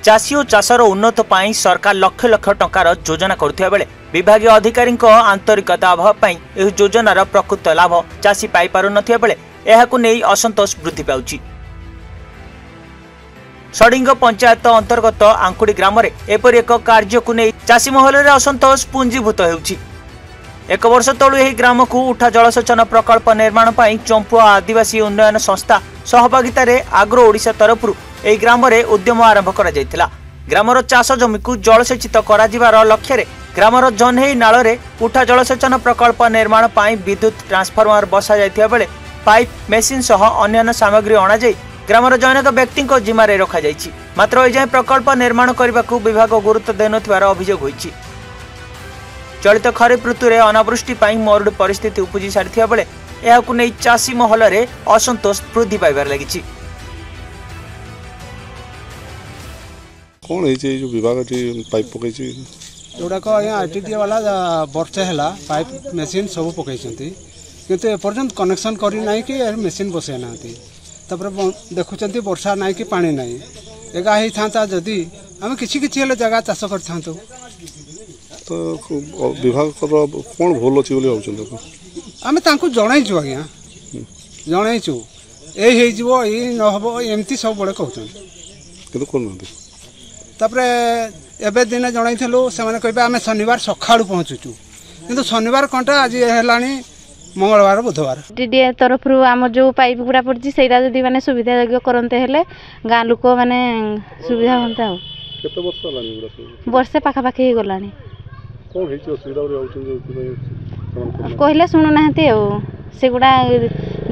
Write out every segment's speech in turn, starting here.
चाषी और चाषर उन्नत पाई सरकार लक्ष लक्ष टंकार योजना करुवा बेले विभागीय अधिकारी आंतरिकता अभाव यह योजनार प्रकृत लाभ चाषी पाई पारु नथिया बेले एहाकु नेई असंतोष वृद्धि पाउछि। सडिंग पंचायत अंतर्गत आंकुड़ी ग्राम में एपरि एक कार्य को नहीं चाषी महल में असंतोष पुंजीभूत होउछि। एक वर्ष तलु यह ग्राम को उठा जलसेचन प्रकल्प निर्माण पर चंपुआ आदिवासी उन्नयन संस्था सहभागितार आग्रो ओडिशा तरफ यह ग्राम में उद्यम आरंभ करा जायतिला। ग्रामर चाष जमी को जलसेचित करार लक्ष्य ग्रामर जन्हेई नाल उठा जलसेचन प्रकल्प निर्माण पर विद्युत ट्रांसफॉर्मर बसा जायतिया बेले पाइप मेसिन सह अन्य सामग्री अणाई ग्रामर जैनक व्यक्ति जिम्मे रखा जायछि। मात्र एजाए प्रकल्प निर्माण करने को विभाग गुरुत्व देनथिबार अभियोग होइछि। चलित खरीफ ऋतु में अनावृष्टि मरुड़ परिस्थिति उपजी सारी बेले यहाकु नहीं चाषी महल में असंतोष वृद्धि पाइबार लगी। कौन है जो विभाग पाइप पकई जोड़ाक आईटीडी वाला वर्षे है पाइप मेसीन सब पकई किंतु एपर्यंत कनेक्शन करना कि मेसीन बसई ना देखुं वर्षा ना कि पानी ना एगा होता जदि आम कि जगह चाष कर तो विभाग कौन भूल अच्छी आम जनईचु आज्ञा जनईचु यही नहब एमती सब बड़े कहते एबे दिन जनईलु से कहे आम शनिवार सका पहुँचुचु किंतु शनिवार कंटा आज है मंगलवार बुधवार टीडी तरफ आम जो पाइप गुड़ा पड़ी से मैंने सुविधा करते हैं गाँ लोक मैंने सुविधा हाँ वर्षे पाखापाखि हो गला कहले शुणुना से गुड़ा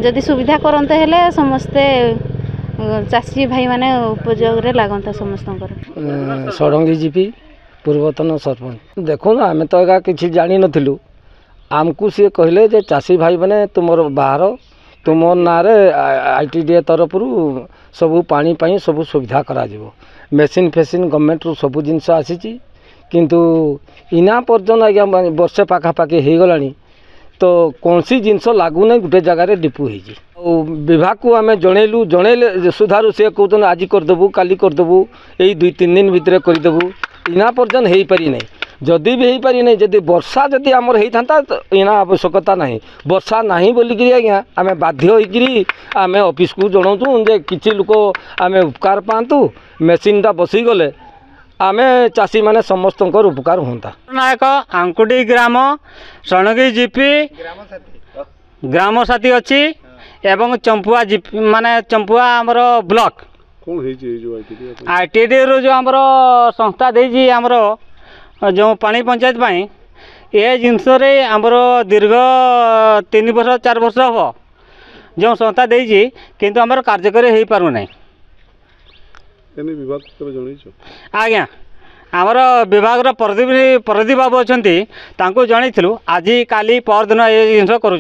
जदि सुविधा करते हैं समस्ते चाषी भाई माने उपयोग लगता समस्त षडंगी जीपी पूर्वतन सरपंच देखो आम तो एगा किसी जानी नथिलु आमको सी कहले जे चाषी भाई मैंने तुम बाहर तुम ना आईटीडी तरफ सबू पानी पाई सब सुविधा करा मेसीन फेसीन गवर्नमेंट रू सब जिनस आसी किंतु इना पर्यटन आज्ञा वर्षे पाखापाखि हो गला तो कौन सी जिनस लगुना गोटे जगार डिपो हो विभाग को आम जनइलु जनइले सुधारू सी कहते आज करदेबू काली करदेबू यही 2-3 दिन भितर करदेबू इना पर्यटन हो पारि ना जदि भी हो पारि ना जदि वर्षा जदि आमर होता तो इना आवश्यकता ना वर्षा ना बोलिकी आज्ञा आम बाध्य होकरी आम ऑफिस को जनाऊँ जे किसी लोक आम उपकार पातु मेसीनटा बसी गले आम चाषी माने समस्त उपकार होता। नायक आंकुड़ी ग्राम षडंगी जीपी ग्राम साथी अच्छी एवं चंपुआ जीपी माने चंपुआ आमर ब्लॉक आईटीडी रो जो आमर संस्था देजी आमर जो पानी पंचायत पाई ये जिनस आमर दीर्घ 3 वर्ष 4 वर्ष हम जो संस्था देजी किंतु आमर कार्यकारी हो पारना आज्ञा आमर विभाग प्रदीप बाबू अच्छा जनईलु आज काली परदिन ये जिन कर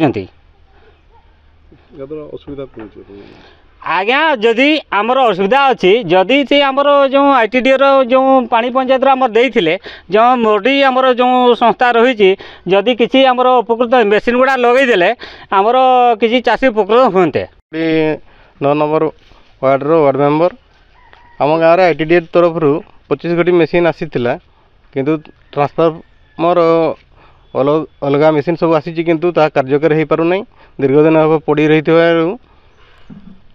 आज्ञा जदि आमर असुविधा अच्छी जदि से आमर जो आईटीडी जो पानी पंचायत आमर देते जो मोडी आमर जो संस्था रही जदि किसी आमर उपकृत मेसीन गुड़ा लगेदेले आमर किसी चाषी उपकृत होते 9 नंबर वार्ड मेंबर आम गाँव आईटीडी तरफ 25 गोटी मेसीन आसीला किंतु ट्रांसफॉर्मर अलग मेसीन सब आसी किंतु ता कार्यकारी हो पारना दीर्घ दिन हम पड़ी रही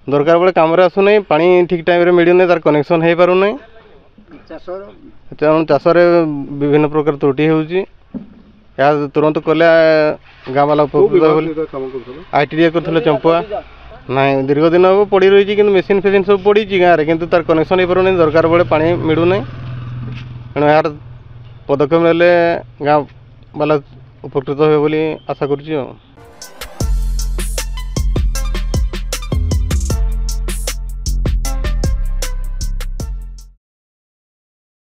दरकार बेले कम आसुना पानी ठीक टाइम रे मिलूना तार कनेक्शन हो पारना चाष विभिन्न प्रकार त्रुटि होउची तुरंत कले गाँव वाला उपकृत आईटीडी कर चंपुआ ना दीर्घ दिन हम पड़ी रही कि मेसीन फेसीन सब पड़ी गाँव में किंतु तार कनेक्शन हो पारना दरकार बेले पानी मिलूना तेणु यार पदक्षेप ने गाँव वाला उपकृत हो आशा करुँच।